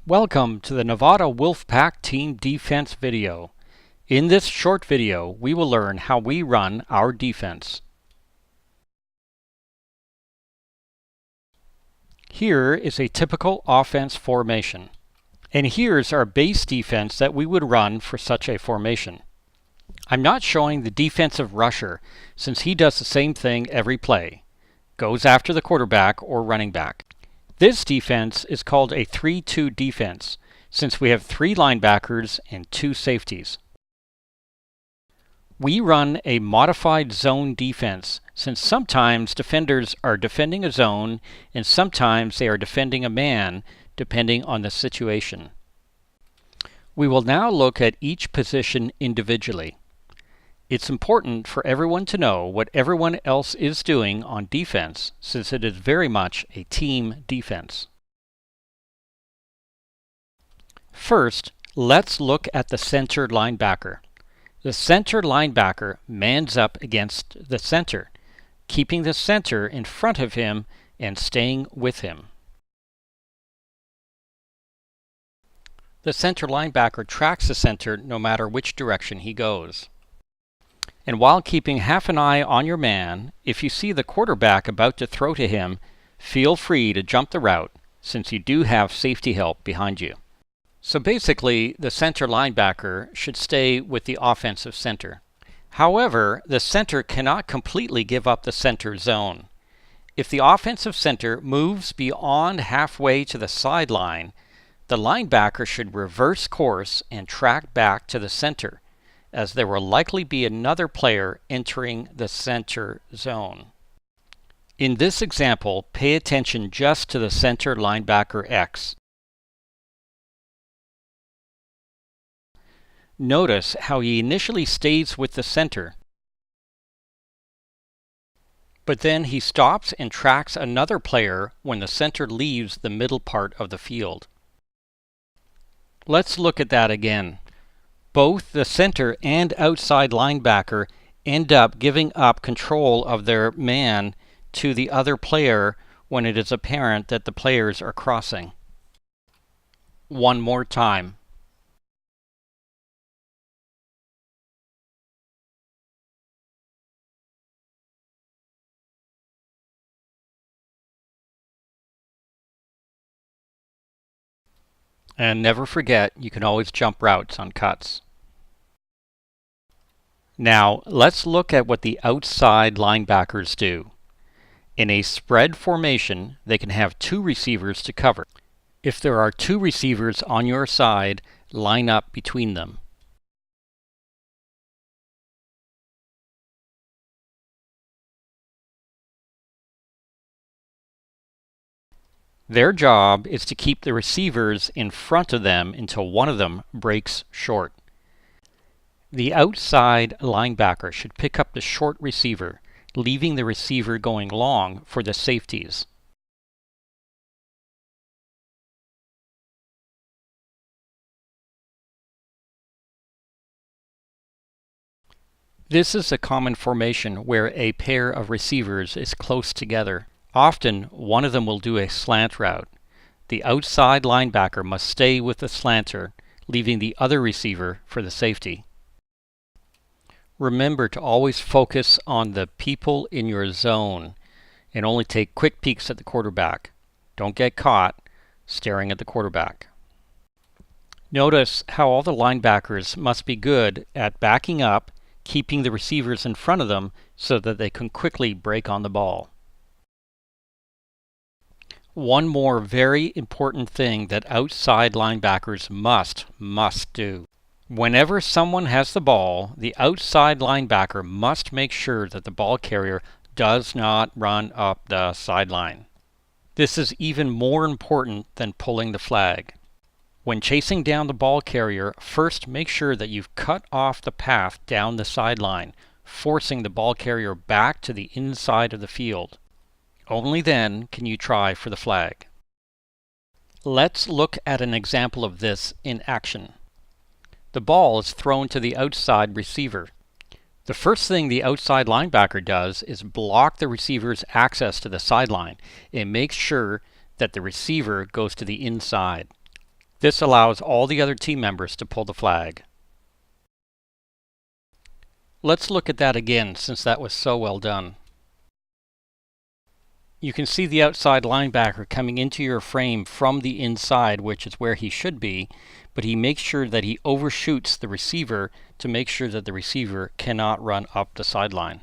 Welcome to the Nevada Wolfpack Team Defense video. In this short video, we will learn how we run our defense. Here is a typical offense formation. And here's our base defense that we would run for such a formation. I'm not showing the defensive rusher since he does the same thing every play. Goes after the quarterback or running back. This defense is called a 3-2 defense since we have 3 linebackers and 2 safeties. We run a modified zone defense since sometimes defenders are defending a zone and sometimes they are defending a man depending on the situation. We will now look at each position individually. It's important for everyone to know what everyone else is doing on defense since it is very much a team defense. First, let's look at the center linebacker. The center linebacker mans up against the center, keeping the center in front of him and staying with him. The center linebacker tracks the center no matter which direction he goes. And while keeping half an eye on your man, if you see the quarterback about to throw to him, feel free to jump the route since you do have safety help behind you. So basically, the center linebacker should stay with the offensive center. However, the center cannot completely give up the center zone. If the offensive center moves beyond halfway to the sideline, the linebacker should reverse course and track back to the center, as there will likely be another player entering the center zone. In this example, pay attention just to the center linebacker X. Notice how he initially stays with the center, but then he stops and tracks another player when the center leaves the middle part of the field. Let's look at that again. Both the center and outside linebacker end up giving up control of their man to the other player when it is apparent that the players are crossing. One more time. And never forget, you can always jump routes on cuts. Now, let's look at what the outside linebackers do. In a spread formation, they can have 2 receivers to cover. If there are 2 receivers on your side, line up between them. Their job is to keep the receivers in front of them until one of them breaks short. The outside linebacker should pick up the short receiver, leaving the receiver going long for the safeties. This is a common formation where a pair of receivers is close together. Often, one of them will do a slant route. The outside linebacker must stay with the slanter, leaving the other receiver for the safety. Remember to always focus on the people in your zone and only take quick peeks at the quarterback. Don't get caught staring at the quarterback. Notice how all the linebackers must be good at backing up, keeping the receivers in front of them so that they can quickly break on the ball. One more very important thing that outside linebackers must do. Whenever someone has the ball, the outside linebacker must make sure that the ball carrier does not run up the sideline. This is even more important than pulling the flag. When chasing down the ball carrier, first make sure that you've cut off the path down the sideline, forcing the ball carrier back to the inside of the field. Only then can you try for the flag. Let's look at an example of this in action. The ball is thrown to the outside receiver. The first thing the outside linebacker does is block the receiver's access to the sideline and make sure that the receiver goes to the inside. This allows all the other team members to pull the flag. Let's look at that again since that was so well done. You can see the outside linebacker coming into your frame from the inside, which is where he should be, but he makes sure that he overshoots the receiver to make sure that the receiver cannot run up the sideline.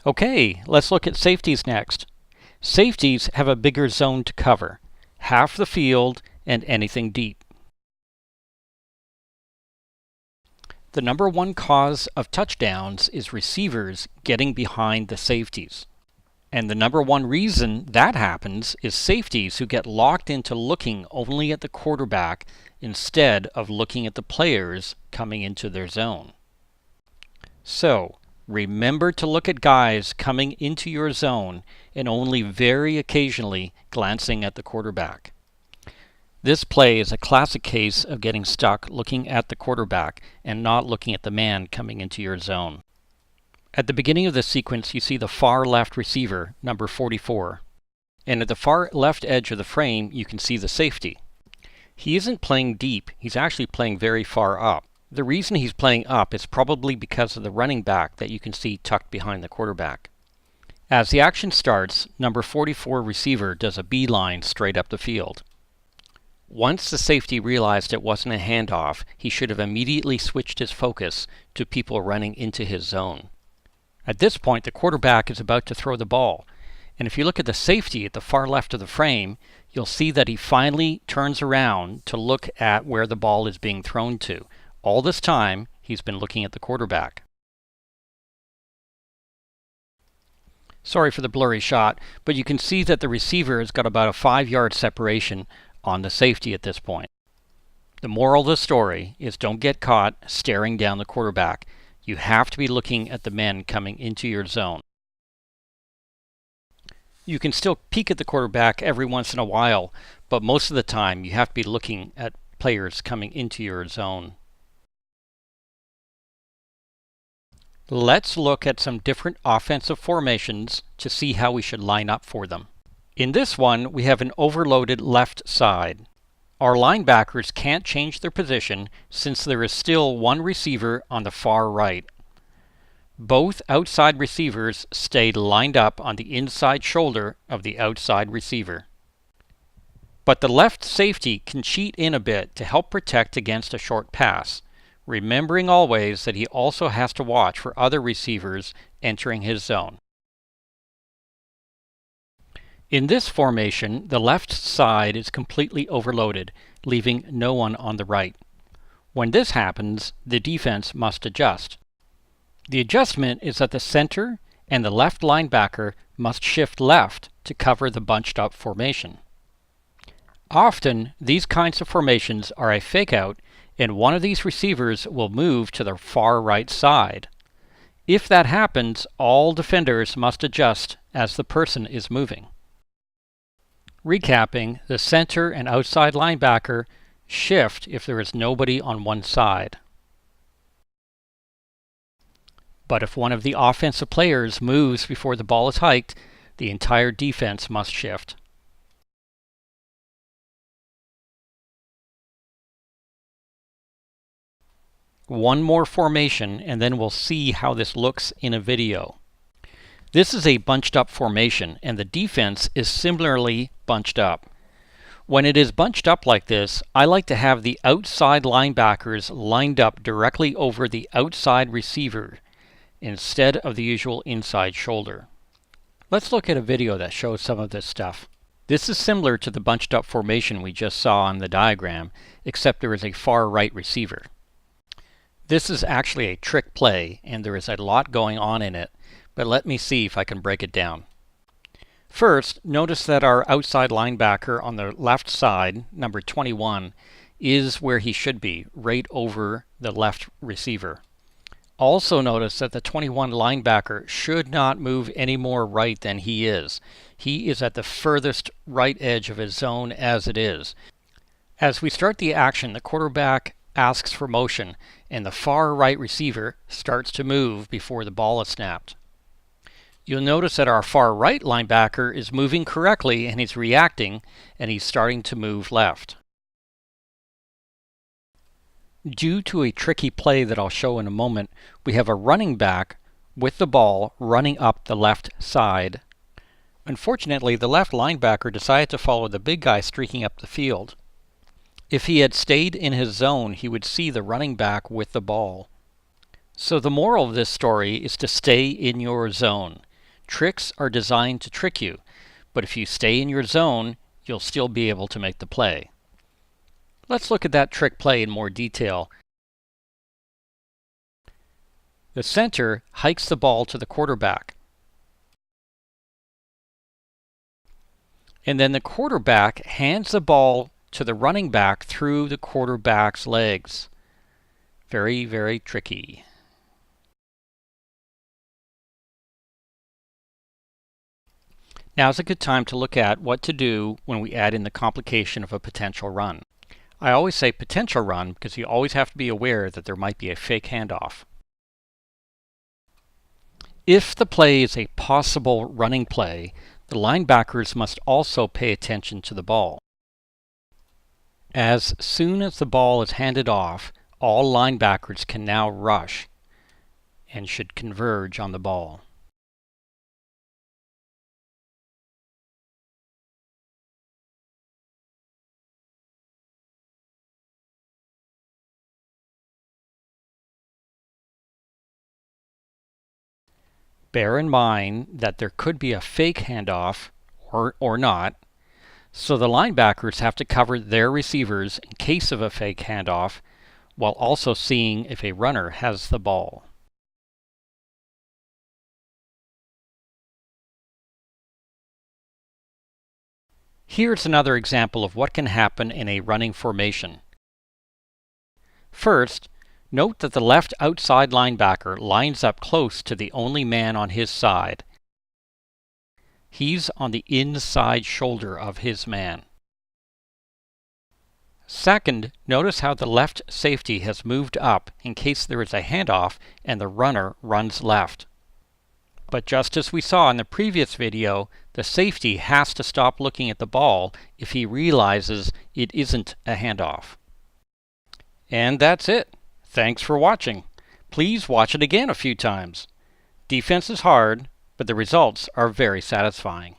Okay, let's look at safeties next. Safeties have a bigger zone to cover, half the field and anything deep. The number one cause of touchdowns is receivers getting behind the safeties. And the number one reason that happens is safeties who get locked into looking only at the quarterback instead of looking at the players coming into their zone. So, remember to look at guys coming into your zone and only very occasionally glancing at the quarterback. This play is a classic case of getting stuck looking at the quarterback and not looking at the man coming into your zone. At the beginning of the sequence, you see the far left receiver, number 44. And at the far left edge of the frame, you can see the safety. He isn't playing deep, he's actually playing very far up. The reason he's playing up is probably because of the running back that you can see tucked behind the quarterback. As the action starts, number 44 receiver does a beeline straight up the field. Once the safety realized it wasn't a handoff, he should have immediately switched his focus to people running into his zone. At this point, the quarterback is about to throw the ball, and if you look at the safety at the far left of the frame, you'll see that he finally turns around to look at where the ball is being thrown to. All this time, he's been looking at the quarterback. Sorry for the blurry shot, but you can see that the receiver has got about a 5-yard separation on the safety at this point. The moral of the story is don't get caught staring down the quarterback. You have to be looking at the men coming into your zone. You can still peek at the quarterback every once in a while, but most of the time you have to be looking at players coming into your zone. Let's look at some different offensive formations to see how we should line up for them. In this one, we have an overloaded left side. Our linebackers can't change their position since there is still one receiver on the far right. Both outside receivers stayed lined up on the inside shoulder of the outside receiver. But the left safety can cheat in a bit to help protect against a short pass, remembering always that he also has to watch for other receivers entering his zone. In this formation, the left side is completely overloaded, leaving no one on the right. When this happens, the defense must adjust. The adjustment is that the center and the left linebacker must shift left to cover the bunched up formation. Often, these kinds of formations are a fake out, and one of these receivers will move to the far right side. If that happens, all defenders must adjust as the person is moving. Recapping, the center and outside linebacker shift if there is nobody on one side. But if one of the offensive players moves before the ball is hiked, the entire defense must shift. One more formation and then we'll see how this looks in a video. This is a bunched up formation and the defense is similarly bunched up. When it is bunched up like this, I like to have the outside linebackers lined up directly over the outside receiver instead of the usual inside shoulder. Let's look at a video that shows some of this stuff. This is similar to the bunched up formation we just saw on the diagram, except there is a far right receiver. This is actually a trick play and there is a lot going on in it, but let me see if I can break it down. First, notice that our outside linebacker on the left side, number 21, is where he should be, right over the left receiver. Also notice that the 21 linebacker should not move any more right than he is. He is at the furthest right edge of his zone as it is. As we start the action, the quarterback asks for motion, and the far right receiver starts to move before the ball is snapped. You'll notice that our far right linebacker is moving correctly and he's reacting, and he's starting to move left. Due to a tricky play that I'll show in a moment, we have a running back with the ball running up the left side. Unfortunately, the left linebacker decided to follow the big guy streaking up the field. If he had stayed in his zone, he would see the running back with the ball. So the moral of this story is to stay in your zone. Tricks are designed to trick you, but if you stay in your zone, you'll still be able to make the play. Let's look at that trick play in more detail. The center hikes the ball to the quarterback. And then the quarterback hands the ball to the running back through the quarterback's legs. Very, very tricky. Now is a good time to look at what to do when we add in the complication of a potential run. I always say potential run because you always have to be aware that there might be a fake handoff. If the play is a possible running play, the linebackers must also pay attention to the ball. As soon as the ball is handed off, all linebackers can now rush and should converge on the ball. Bear in mind that there could be a fake handoff or not, so the linebackers have to cover their receivers in case of a fake handoff while also seeing if a runner has the ball. Here's another example of what can happen in a running formation. First, note that the left outside linebacker lines up close to the only man on his side. He's on the inside shoulder of his man. Second, notice how the left safety has moved up in case there is a handoff and the runner runs left. But just as we saw in the previous video, the safety has to stop looking at the ball if he realizes it isn't a handoff. And that's it. Thanks for watching. Please watch it again a few times. Defense is hard, but the results are very satisfying.